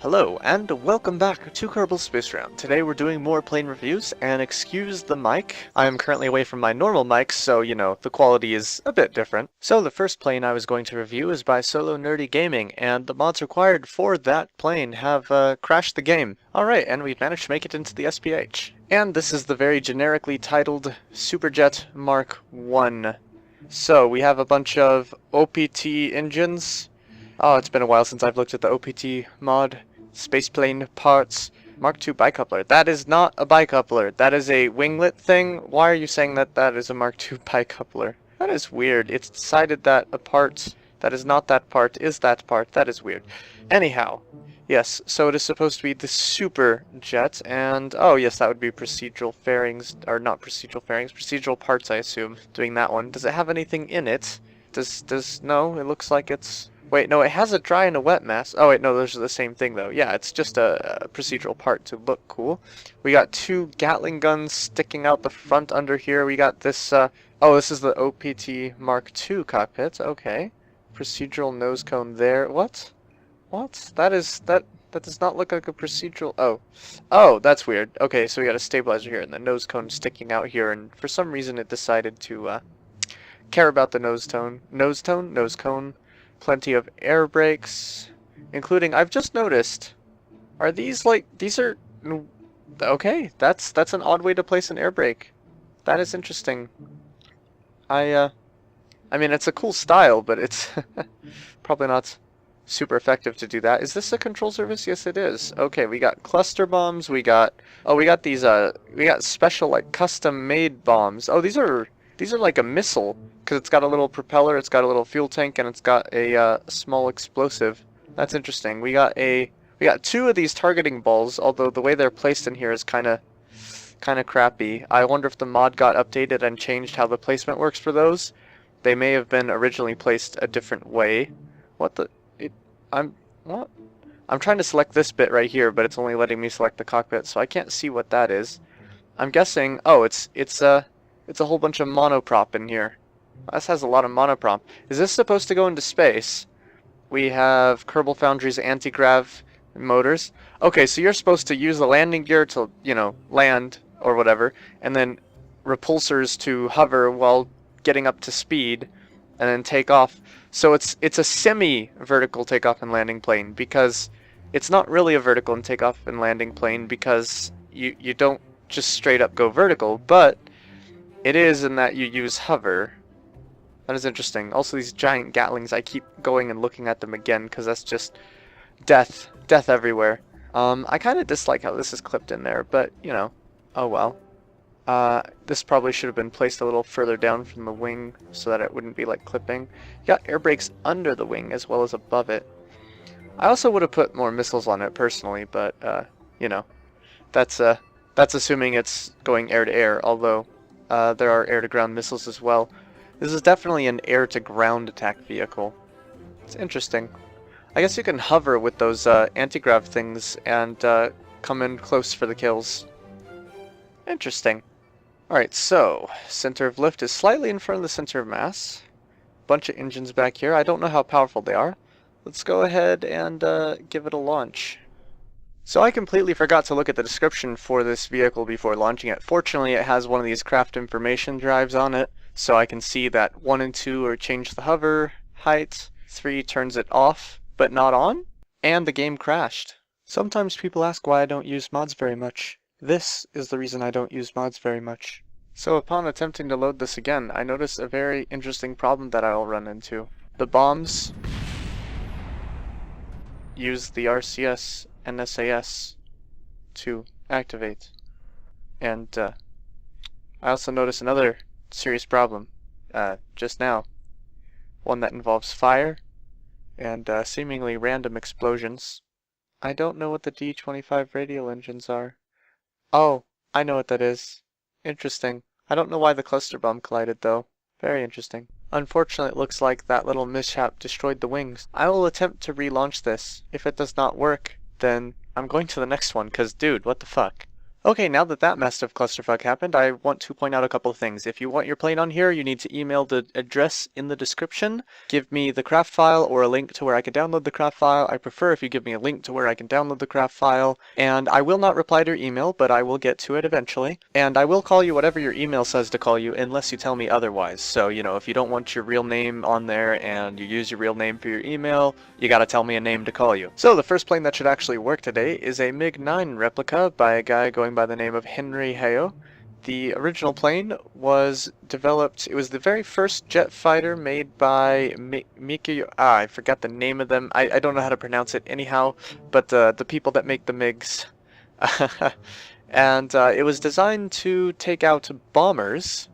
Hello, and welcome back to Kerbal Space Round. Today we're doing more plane reviews, and excuse the mic. I am currently away from my normal mic, so, the quality is a bit different. So the first plane I was going to review is by Solo Nerdy Gaming, and the mods required for that plane have crashed the game. Alright, and we've managed to make it into the SPH. And this is the very generically titled Superjet Mark 1. So we have a bunch of OPT engines. Oh, it's been a while since I've looked at the OPT mod. Spaceplane parts. Mark II bicoupler. That is not a bicoupler. That is a winglet thing. Why are you saying that that is a Mark II bicoupler? That is weird. It's decided that a part that is not that part is that part. That is weird. Anyhow, yes, so it is supposed to be the Superjet, and oh yes, that would be procedural fairings, or not procedural fairings, procedural parts, I assume, doing that one. Does it have anything in it? No, it looks like it's... Wait, no, it has a dry and a wet mass. Oh, wait, no, those are the same thing, though. Yeah, it's just a procedural part to look cool. We got two Gatling guns sticking out the front under here. We got this, oh, this is the OPT Mark II cockpit. Okay. Procedural nose cone there. What? What? That does not look like a procedural... Oh. Oh, that's weird. Okay, so we got a stabilizer here and the nose cone sticking out here, and for some reason it decided to, care about the nose tone. Nose tone? Nose cone. Plenty of air brakes, including, I've just noticed, are these like, these are, okay, that's an odd way to place an air brake. That is interesting. I mean, it's a cool style, but it's probably not super effective to do that. Is this a control surface? Yes, it is. Okay, we got cluster bombs, we got these, we got special, like, custom-made bombs. Oh, these are like a missile, because it's got a little propeller, it's got a little fuel tank, and it's got a small explosive. That's interesting. We got two of these targeting balls, although the way they're placed in here is kind of crappy. I wonder if the mod got updated and changed how the placement works for those. They may have been originally placed a different way. What? I'm trying to select this bit right here, but it's only letting me select the cockpit, so I can't see what that is. I'm guessing, oh, it's a whole bunch of monoprop in here. This has a lot of monoprop. Is this supposed to go into space? We have Kerbal Foundry's anti-grav motors. Okay, so you're supposed to use the landing gear to, land or whatever, and then repulsors to hover while getting up to speed, and then take off. So it's a semi-vertical takeoff and landing plane, because it's not really a vertical and takeoff and landing plane, because you don't just straight up go vertical, but it is in that you use hover. That is interesting. Also, these giant Gatlings, I keep going and looking at them again, because that's just death. Death everywhere. I kind of dislike how this is clipped in there, but, oh well. This probably should have been placed a little further down from the wing, so that it wouldn't be like clipping. You got air brakes under the wing, as well as above it. I also would have put more missiles on it, personally, but, that's assuming it's going air-to-air, although... there are air-to-ground missiles as well. This is definitely an air-to-ground attack vehicle. It's interesting. I guess you can hover with those anti-grav things and come in close for the kills. Interesting. Alright, so, center of lift is slightly in front of the center of mass. Bunch of engines back here. I don't know how powerful they are. Let's go ahead and give it a launch. So I completely forgot to look at the description for this vehicle before launching it. Fortunately, it has one of these craft information drives on it, so I can see that 1 and 2 are change the hover height, 3 turns it off, but not on, and the game crashed. Sometimes people ask why I don't use mods very much. This is the reason I don't use mods very much. So upon attempting to load this again, I noticed a very interesting problem that I'll run into. The bombs use the RCS and SAS to activate. And I also noticed another serious problem just now. One that involves fire and seemingly random explosions. I don't know what the D-25 radial engines are. Oh, I know what that is. Interesting. I don't know why the cluster bomb collided though. Very interesting. Unfortunately, it looks like that little mishap destroyed the wings. I will attempt to relaunch this. If it does not work, then I'm going to the next one, because dude, what the fuck? Okay, now that that massive clusterfuck happened, I want to point out a couple of things. If you want your plane on here, you need to email the address in the description. Give me the craft file or a link to where I can download the craft file. I prefer if you give me a link to where I can download the craft file. And I will not reply to your email, but I will get to it eventually. And I will call you whatever your email says to call you, unless you tell me otherwise. So, you know, if you don't want your real name on there and you use your real name for your email, you gotta tell me a name to call you. So the first plane that should actually work today is a MiG-9 replica by a guy going by the name of Henry Heo. The original plane was developed, it was the very first jet fighter made by Mikoyan, I forgot the name of them, I don't know how to pronounce it anyhow, but the people that make the MiGs. And it was designed to take out bombers,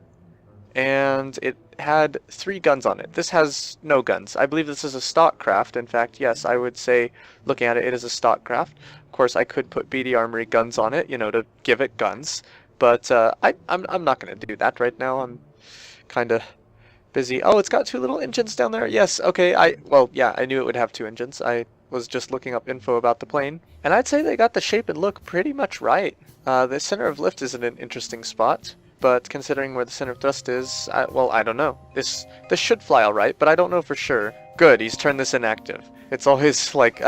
and it had 3 guns on it. This has no guns. I believe this is a stock craft. In fact, yes, I would say, looking at it, it is a stock craft. Of course, I could put BD Armory guns on it, you know, to give it guns. But I'm not going to do that right now. I'm kind of busy. Oh, it's got 2 little engines down there. Yes, okay. Well, yeah, I knew it would have 2 engines. I was just looking up info about the plane. And I'd say they got the shape and look pretty much right. The center of lift is in an interesting spot. But considering where the center of thrust is, well, I don't know. This should fly alright, but I don't know for sure. Good, he's turned this inactive. It's always like,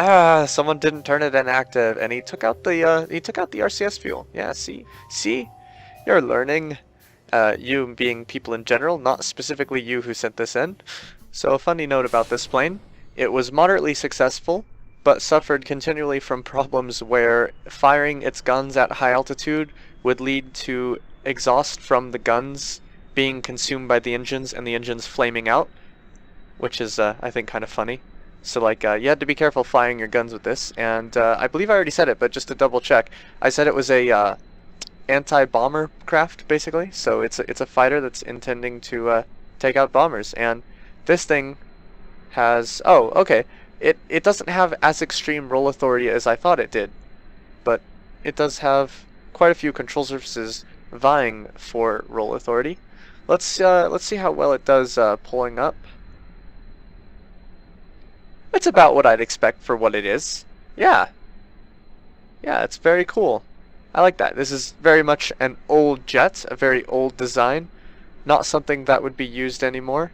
someone didn't turn it inactive, and he took out the RCS fuel. Yeah, see, you're learning. You being people in general, not specifically you who sent this in. So a funny note about this plane: it was moderately successful, but suffered continually from problems where firing its guns at high altitude would lead to exhaust from the guns being consumed by the engines and the engines flaming out, which is, I think, kind of funny. So, like, you had to be careful firing your guns with this, and I believe I already said it, but just to double check, I said it was a anti-bomber craft, basically. So it's a fighter that's intending to take out bombers, and this thing has, oh, okay, it doesn't have as extreme roll authority as I thought it did, but it does have quite a few control surfaces vying for roll authority. Let's see how well it does pulling up. It's about what I'd expect for what it is. Yeah, it's very cool. I like that. This is very much an old jet, a very old design, not something that would be used anymore.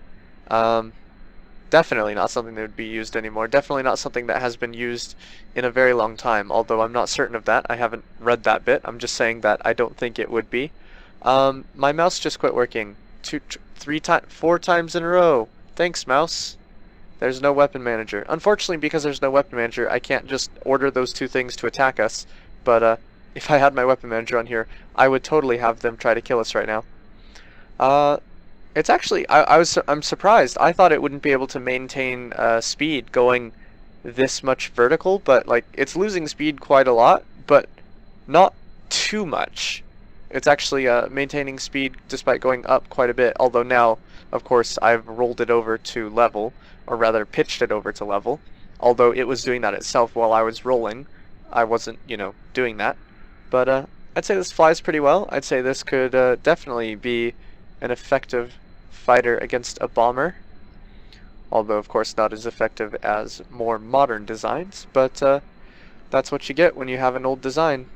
Definitely not something that would be used anymore. Definitely not something that has been used in a very long time, although I'm not certain of that. I haven't read that bit. I'm just saying that I don't think it would be. My mouse just quit working. 4 times in a row. Thanks, mouse. There's no weapon manager. Unfortunately, because there's no weapon manager, I can't just order those 2 things to attack us. But if I had my weapon manager on here, I would totally have them try to kill us right now. It's actually, I'm surprised. I thought it wouldn't be able to maintain speed going this much vertical, but like it's losing speed quite a lot, but not too much. It's actually maintaining speed despite going up quite a bit, although now, of course, I've rolled it over to level, or rather pitched it over to level, although it was doing that itself while I was rolling. I wasn't, you know, doing that. But I'd say this flies pretty well. I'd say this could definitely be an effective fighter against a bomber, although of course not as effective as more modern designs, but that's what you get when you have an old design.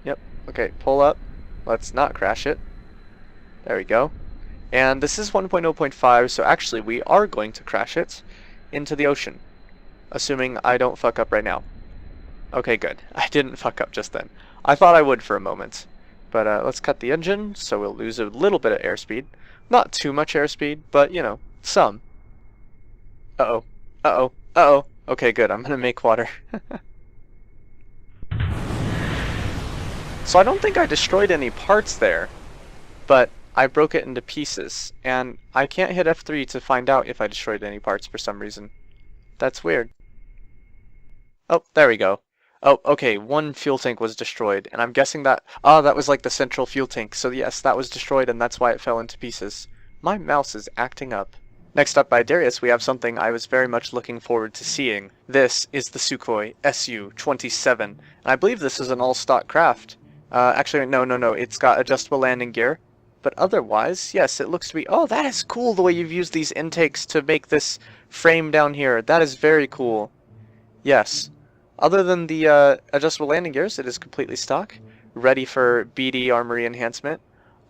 Yep, okay, pull up. Let's not crash it. There we go. And this is 1.0.5, so actually we are going to crash it into the ocean, assuming I don't fuck up right now. Okay, good. I didn't fuck up just then. I thought I would for a moment. But let's cut the engine, so we'll lose a little bit of airspeed. Not too much airspeed, but, you know, some. Uh-oh. Uh-oh. Uh-oh. Okay, good. I'm gonna make water. So I don't think I destroyed any parts there, but I broke it into pieces, and I can't hit F3 to find out if I destroyed any parts for some reason. That's weird. Oh, there we go. Oh, okay, 1 fuel tank was destroyed, and I'm guessing that... Ah, that was like the central fuel tank, so yes, that was destroyed, and that's why it fell into pieces. My mouse is acting up. Next up by Darius, we have something I was very much looking forward to seeing. This is the Sukhoi Su-27, and I believe this is an all-stock craft. Actually, no, it's got adjustable landing gear. But otherwise, yes, it looks to be... Oh, that is cool the way you've used these intakes to make this frame down here. That is very cool. Yes. Other than the adjustable landing gears, it is completely stock, ready for BD armory enhancement.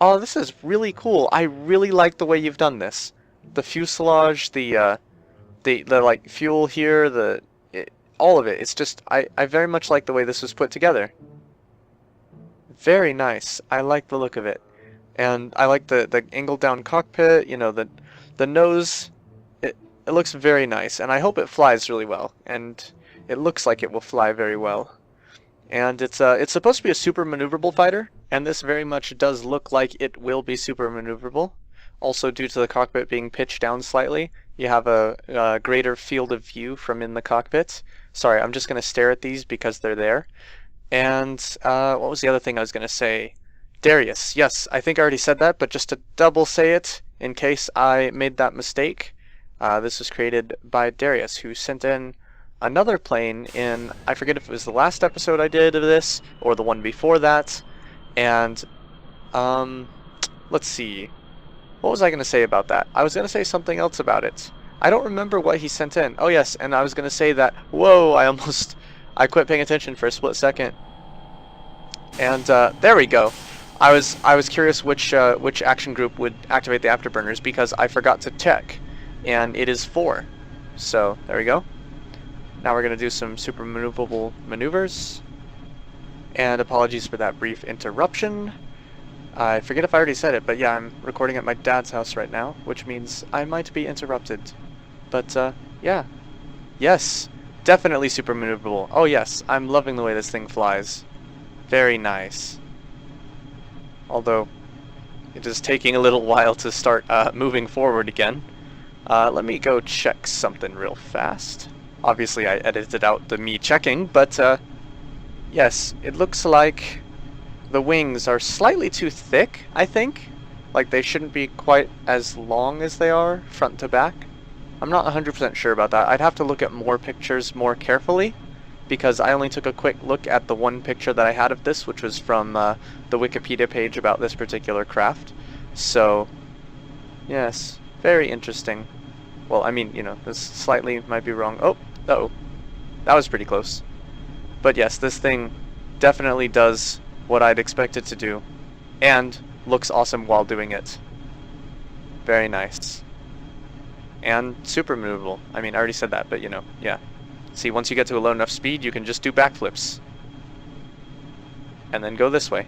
Oh, this is really cool. I really like the way you've done this. The fuselage, the like fuel here, all of it. It's just I very much like the way this was put together. Very nice. I like the look of it. And I like the angled down cockpit, you know, the nose. It looks very nice, and I hope it flies really well. And it looks like it will fly very well. And it's supposed to be a super maneuverable fighter, and this very much does look like it will be super maneuverable. Also, due to the cockpit being pitched down slightly, you have a greater field of view from in the cockpit. Sorry, I'm just going to stare at these because they're there. And what was the other thing I was going to say? Darius. Yes, I think I already said that, but just to double say it in case I made that mistake, this was created by Darius, who sent in another plane in, I forget if it was the last episode I did of this, or the one before that, and, let's see, what was I going to say about that? I was going to say something else about it. I don't remember what he sent in. Oh yes, and I was going to say that, whoa, I quit paying attention for a split second. And, there we go. I was curious which action group would activate the afterburners, because I forgot to check, and it is 4. So, there we go. Now we're going to do some super maneuverable maneuvers. And apologies for that brief interruption. I forget if I already said it, but yeah, I'm recording at my dad's house right now, which means I might be interrupted. But, yeah. Yes, definitely super maneuverable. Oh yes, I'm loving the way this thing flies. Very nice. Although, it is taking a little while to start moving forward again. Let me go check something real fast. Obviously I edited out the me checking, but yes, it looks like the wings are slightly too thick, I think. Like they shouldn't be quite as long as they are, front to back. I'm not 100% sure about that. I'd have to look at more pictures more carefully, because I only took a quick look at the one picture that I had of this, which was from the Wikipedia page about this particular craft. So, yes, very interesting. Well, I mean, you know, this slightly might be wrong. Oh, uh-oh. That was pretty close. But yes, this thing definitely does what I'd expect it to do, and looks awesome while doing it. Very nice. And super maneuverable. I mean, I already said that, but you know, yeah. See, once you get to a low enough speed, you can just do backflips. And then go this way.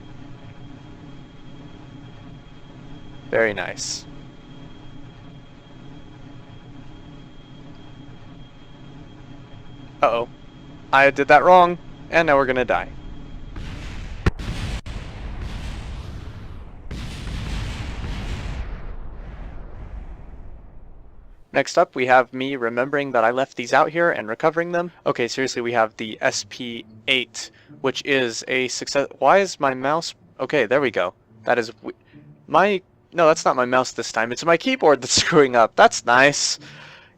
Very nice. Uh-oh. I did that wrong, and now we're gonna die. Next up, we have me remembering that I left these out here and recovering them. Okay, seriously, we have the SP8, which is a success. Why is my mouse... Okay, there we go. That is... No, that's not my mouse this time. It's my keyboard that's screwing up. That's nice.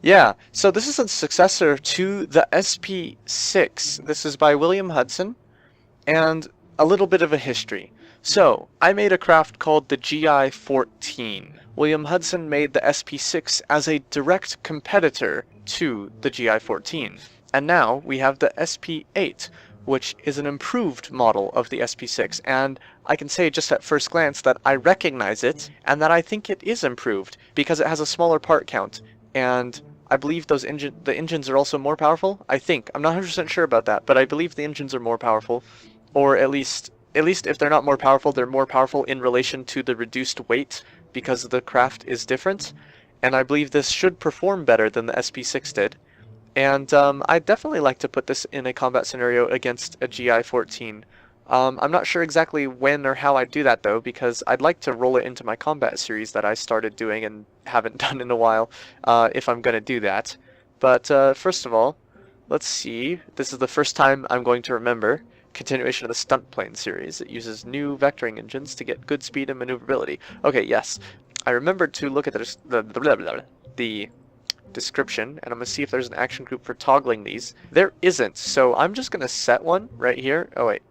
Yeah, so this is a successor to the SP6. This is by William Hudson, and a little bit of a history. So, I made a craft called the GI-14. William Hudson made the SP6 as a direct competitor to the GI-14. And now we have the SP8, which is an improved model of the SP6, and I can say just at first glance that I recognize it, and that I think it is improved, because it has a smaller part count, and I believe the engines are also more powerful. I think. I'm not 100% sure about that, but I believe the engines are more powerful. Or at least if they're not more powerful, they're more powerful in relation to the reduced weight, because the craft is different. And I believe this should perform better than the SP6 did. And I'd definitely like to put this in a combat scenario against a GI-14. I'm not sure exactly when or how I'd do that, though, because I'd like to roll it into my combat series that I started doing and haven't done in a while, if I'm going to do that. But first of all, let's see. This is the first time I'm going to remember. Continuation of the stunt plane series. It uses new vectoring engines to get good speed and maneuverability. Okay, yes. I remembered to look at the description, and I'm going to see if there's an action group for toggling these. There isn't, so I'm just going to set one right here. Oh wait,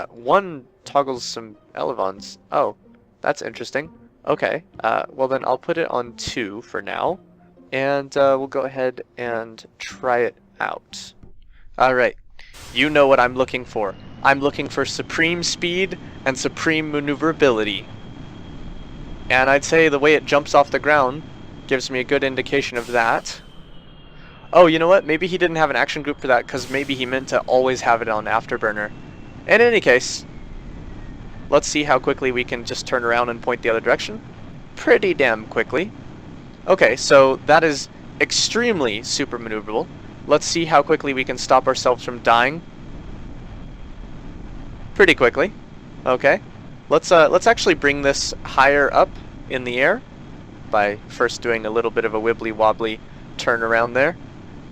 one toggles some elevons. Oh, that's interesting. Okay, well then I'll put it on 2 for now, and we'll go ahead and try it out. Alright, You know what I'm looking for. I'm looking for supreme speed and supreme maneuverability. And I'd say the way it jumps off the ground gives me a good indication of that. Oh, you know what? Maybe he didn't have an action group for that because maybe he meant to always have it on afterburner. In any case, let's see how quickly we can just turn around and point the other direction. Pretty damn quickly. Okay, so that is extremely super maneuverable. Let's see how quickly we can stop ourselves from dying. Pretty quickly. Okay. Let's actually bring this higher up in the air by first doing a little bit of a wibbly wobbly turn around there.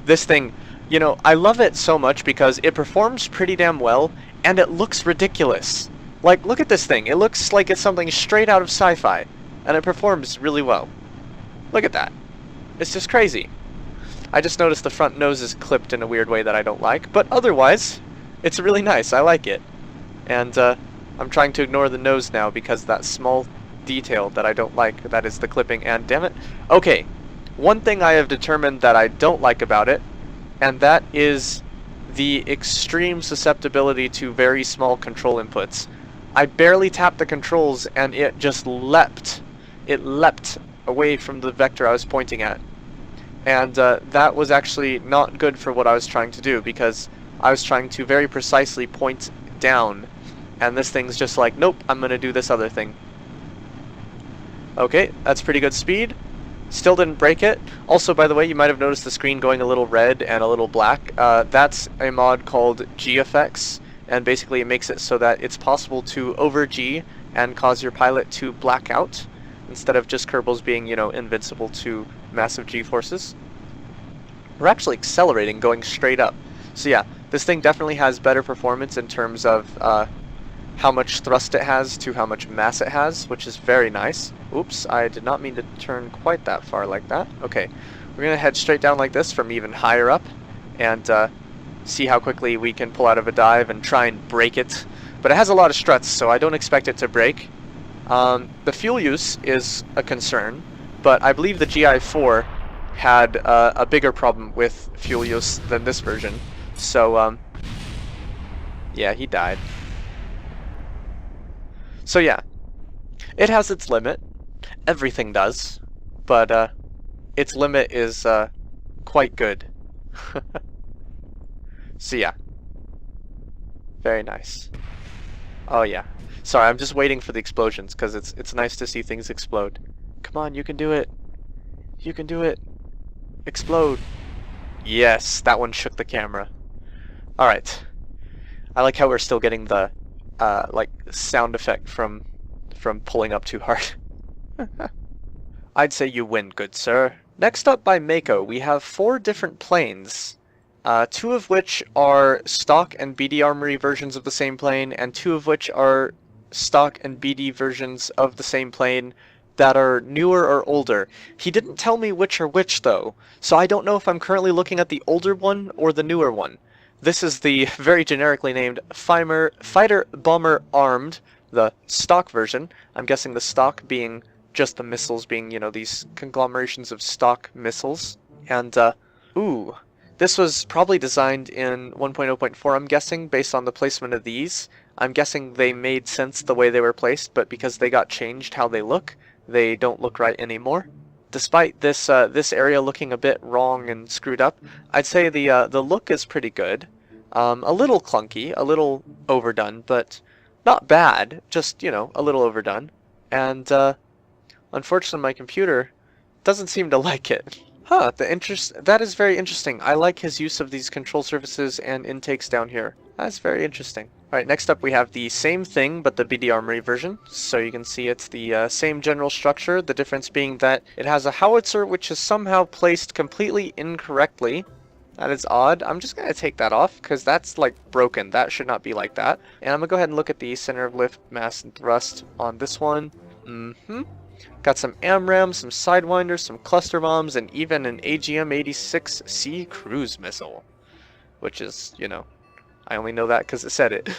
This thing, you know, I love it so much because it performs pretty damn well and it looks ridiculous. Like, look at this thing. It looks like it's something straight out of sci-fi and it performs really well. Look at that. It's just crazy. I just noticed the front nose is clipped in a weird way that I don't like, but otherwise, it's really nice. I like it. And I'm trying to ignore the nose now because that small detail that I don't like, that is the clipping, and damn it. Okay, one thing I have determined that I don't like about it, and that is the extreme susceptibility to very small control inputs. I barely tapped the controls and it just leapt. It leapt away from the vector I was pointing at. And that was actually not good for what I was trying to do because I was trying to very precisely point down. And this thing's just like, nope, I'm going to do this other thing. Okay, that's pretty good speed. Still didn't break it. Also, by the way, you might have noticed the screen going a little red and a little black. That's a mod called G-Effects, and basically it makes it so that it's possible to over-G and cause your pilot to black out, instead of just Kerbals being, you know, invincible to massive G-forces. We're actually accelerating, going straight up. So yeah, this thing definitely has better performance in terms of how much thrust it has to how much mass it has, which is very nice. Oops, I did not mean to turn quite that far like that. Okay, we're going to head straight down like this from even higher up and see how quickly we can pull out of a dive and try and break it. But it has a lot of struts, so I don't expect it to break. The fuel use is a concern, but I believe the GI4 had a bigger problem with fuel use than this version. So, yeah, he died. So yeah, it has its limit. Everything does, but its limit is quite good. So yeah, very nice. Oh yeah. Sorry, I'm just waiting for the explosions because it's nice to see things explode. Come on, you can do it. You can do it. Explode. Yes, that one shook the camera. All right. I like how we're still getting the like sound effect from pulling up too hard. I'd say you win, good sir. Next up by Mako, we have 4 different planes. 2 of which are stock and BD armory versions of the same plane, and 2 of which are stock and BD versions of the same plane that are newer or older. He didn't tell me which are which though, so I don't know if I'm currently looking at the older one or the newer one. This is the very generically named Fighter Bomber Armed, the stock version. I'm guessing the stock being just the missiles being, you know, these conglomerations of stock missiles. And, ooh, this was probably designed in 1.0.4, I'm guessing, based on the placement of these. I'm guessing they made sense the way they were placed, but because they got changed how they look, they don't look right anymore. Despite this area looking a bit wrong and screwed up, I'd say the look is pretty good. A little clunky, a little overdone, but not bad. Just, you know, a little overdone. And unfortunately, my computer doesn't seem to like it. Huh, that is very interesting. I like his use of these control surfaces and intakes down here. That's very interesting. Alright, next up we have the same thing, but the BD Armory version. So you can see it's the same general structure, the difference being that it has a howitzer which is somehow placed completely incorrectly. That is odd. I'm just going to take that off, because that's, like, broken. That should not be like that. And I'm going to go ahead and look at the center of lift, mass, and thrust on this one. Got some AMRAAM, some Sidewinders, some cluster bombs, and even an AGM-86C cruise missile. Which is, you know, I only know that because it said it.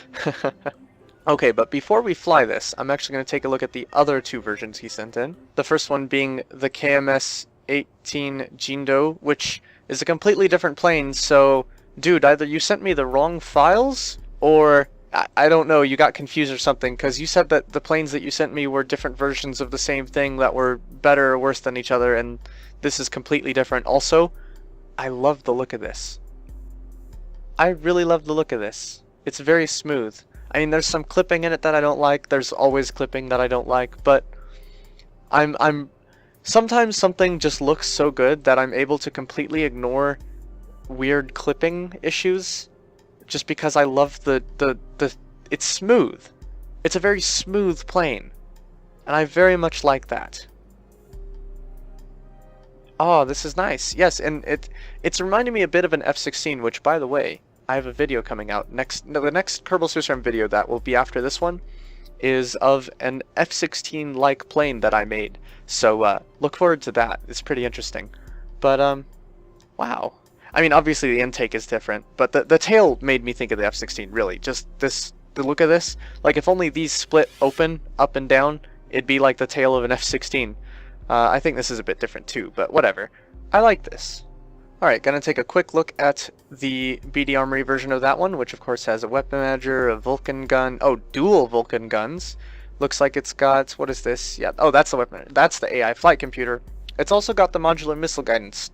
Okay, but before we fly this, I'm actually going to take a look at the other 2 versions he sent in. The first one being the KMS-18 Jindo, which is a completely different plane, so Dude, either you sent me the wrong files, or I don't know, you got confused or something, because you said that the planes that you sent me were different versions of the same thing that were better or worse than each other, and this is completely different. Also, I love the look of this. I really love the look of this. It's very smooth. I mean, there's some clipping in it that I don't like. There's always clipping that I don't like, but I'm sometimes something just looks so good that I'm able to completely ignore weird clipping issues just because I love the it's smooth. It's a very smooth plane, and I very much like that. Oh, this is nice. Yes, and it's reminding me a bit of an F-16, which, by the way, I have a video coming out the next Kerbal Space Program video that will be after this one is of an F-16 like plane that I made. So look forward to that. It's pretty interesting. But wow. I mean, obviously the intake is different, but the tail made me think of the F-16, really. Just the look of this. Like, if only these split open, up and down, it'd be like the tail of an F-16. I think this is a bit different too, but whatever. I like this. Alright, gonna take a quick look at the BD Armory version of that one, which of course has a weapon manager, a Vulcan gun, oh, dual Vulcan guns. Looks like it's got, what is this? Yeah, oh, that's the weapon, that's the AI flight computer. It's also got the modular missile guidance,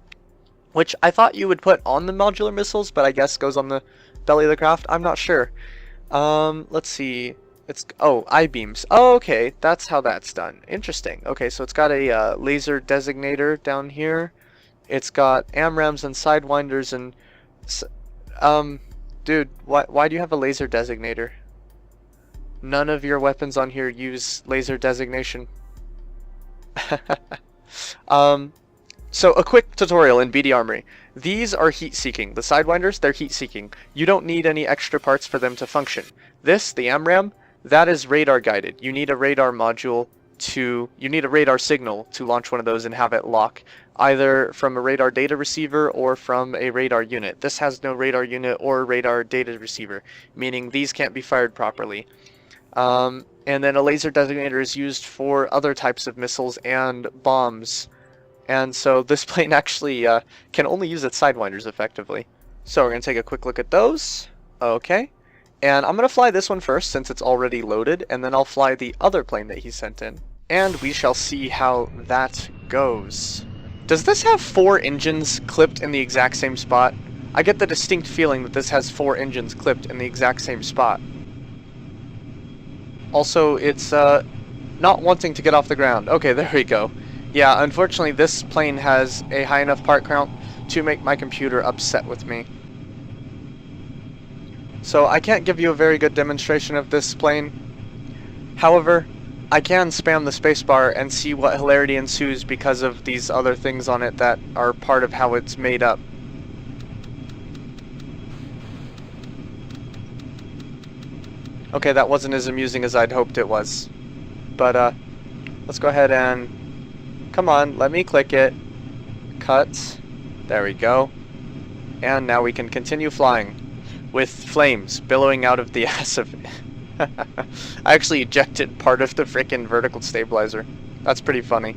which I thought you would put on the modular missiles, but I guess goes on the belly of the craft. I'm not sure. Let's see. It's, oh, I-beams. Oh, okay, that's how that's done. Interesting. Okay, so it's got a laser designator down here. It's got AMRAAMs and sidewinders and... dude, why do you have a laser designator? None of your weapons on here use laser designation. So a quick tutorial in BD Armory. These are heat-seeking. The sidewinders, they're heat-seeking. You don't need any extra parts for them to function. This, the AMRAAM, that is radar guided. You need a radar module to... You need a radar signal to launch one of those and have it lock, either from a radar data receiver or from a radar unit. This has no radar unit or radar data receiver, meaning these can't be fired properly. And then a laser designator is used for other types of missiles and bombs. And so this plane actually can only use its sidewinders effectively. So we're going to take a quick look at those. Okay. And I'm going to fly this one first since it's already loaded, and then I'll fly the other plane that he sent in. And we shall see how that goes. Does this have 4 engines clipped in the exact same spot? I get the distinct feeling that this has 4 engines clipped in the exact same spot. Also, it's not wanting to get off the ground. Okay, there we go. Yeah, unfortunately this plane has a high enough part count to make my computer upset with me. So I can't give you a very good demonstration of this plane. However, I can spam the spacebar and see what hilarity ensues because of these other things on it that are part of how it's made up. Okay, that wasn't as amusing as I'd hoped it was. But let's go ahead and... Come on, let me click it. Cut. There we go. And now we can continue flying. With flames billowing out of the ass of it. I actually ejected part of the frickin' vertical stabilizer. That's pretty funny.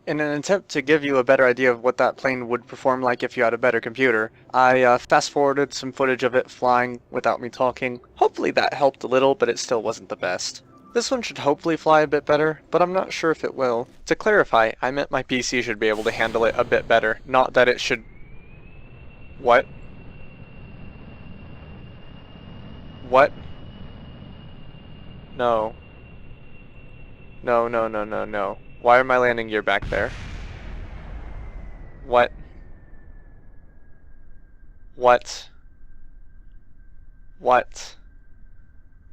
In an attempt to give you a better idea of what that plane would perform like if you had a better computer, I fast-forwarded some footage of it flying without me talking. Hopefully that helped a little, but it still wasn't the best. This one should hopefully fly a bit better, but I'm not sure if it will. To clarify, I meant my PC should be able to handle it a bit better, not that it should... What? What? No. No, no, no, no, no. Why are my landing gear back there? What? What? What?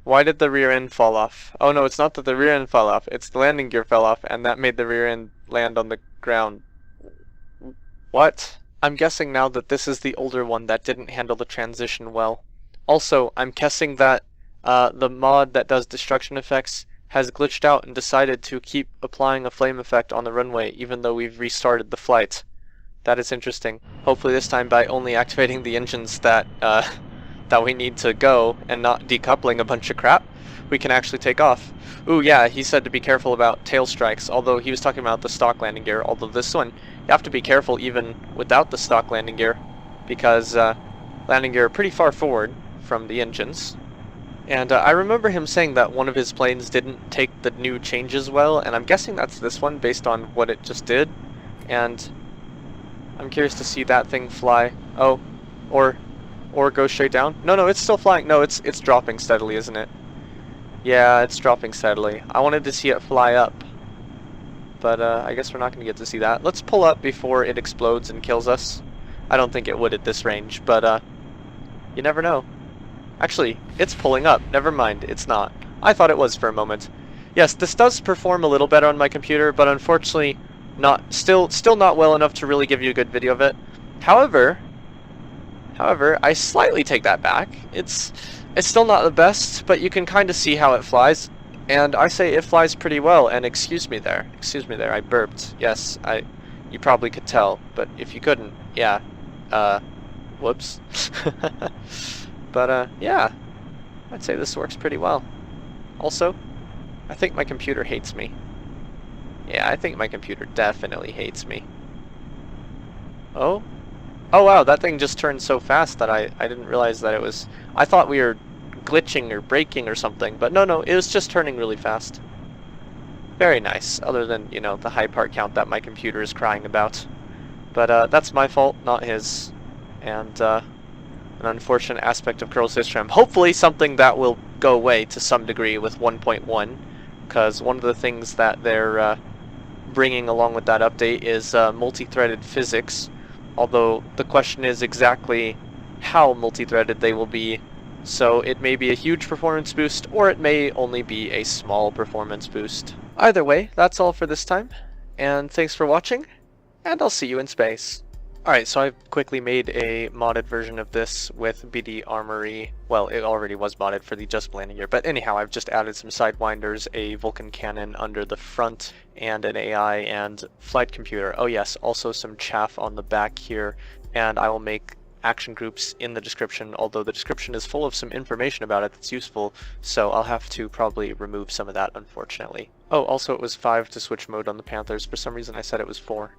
Why did the rear end fall off? Oh no, it's not that the rear end fell off. It's the landing gear fell off, and that made the rear end land on the ground. What? I'm guessing now that this is the older one that didn't handle the transition well. Also, I'm guessing that the mod that does destruction effects has glitched out and decided to keep applying a flame effect on the runway even though we've restarted the flight. That is interesting. Hopefully this time by only activating the engines that that we need to go and not decoupling a bunch of crap, we can actually take off. Ooh yeah, he said to be careful about tail strikes, although he was talking about the stock landing gear, although this one, you have to be careful even without the stock landing gear, because landing gear are pretty far forward from the engines. And I remember him saying that one of his planes didn't take the new changes well, and I'm guessing that's this one based on what it just did. And I'm curious to see that thing fly. Oh, or go straight down. No, it's still flying. No, it's dropping steadily, isn't it? Yeah, it's dropping steadily. I wanted to see it fly up, but I guess we're not going to get to see that. Let's pull up before it explodes and kills us. I don't think it would at this range, but you never know. Actually, it's pulling up. Never mind, it's not. I thought it was for a moment. Yes, this does perform a little better on my computer, but unfortunately, still not well enough to really give you a good video of it. However, I slightly take that back. It's still not the best, but you can kind of see how it flies, and I say it flies pretty well. And excuse me there, I burped. Yes, you probably could tell, but if you couldn't, yeah, whoops. But yeah, I'd say this works pretty well. Also, I think my computer hates me. Yeah, I think my computer definitely hates me. Oh wow, that thing just turned so fast that I didn't realize that it was... I thought we were glitching or breaking or something, but no, it was just turning really fast. Very nice, other than, you know, the high part count that my computer is crying about. But that's my fault, not his. And an unfortunate aspect of kernel system. Hopefully something that will go away to some degree with 1.1, because one of the things that they're bringing along with that update is multi-threaded physics, although the question is exactly how multi-threaded they will be. So it may be a huge performance boost, or it may only be a small performance boost. Either way, that's all for this time, and thanks for watching, and I'll see you in space. Alright, so I've quickly made a modded version of this with BD Armory. Well, it already was modded for the Just landing gear, but anyhow, I've just added some sidewinders, a Vulcan cannon under the front, and an AI and flight computer. Oh yes, also some chaff on the back here, and I will make action groups in the description, although the description is full of some information about it that's useful, so I'll have to probably remove some of that, unfortunately. Oh, also it was 5 to switch mode on the Panthers. For some reason I said it was 4.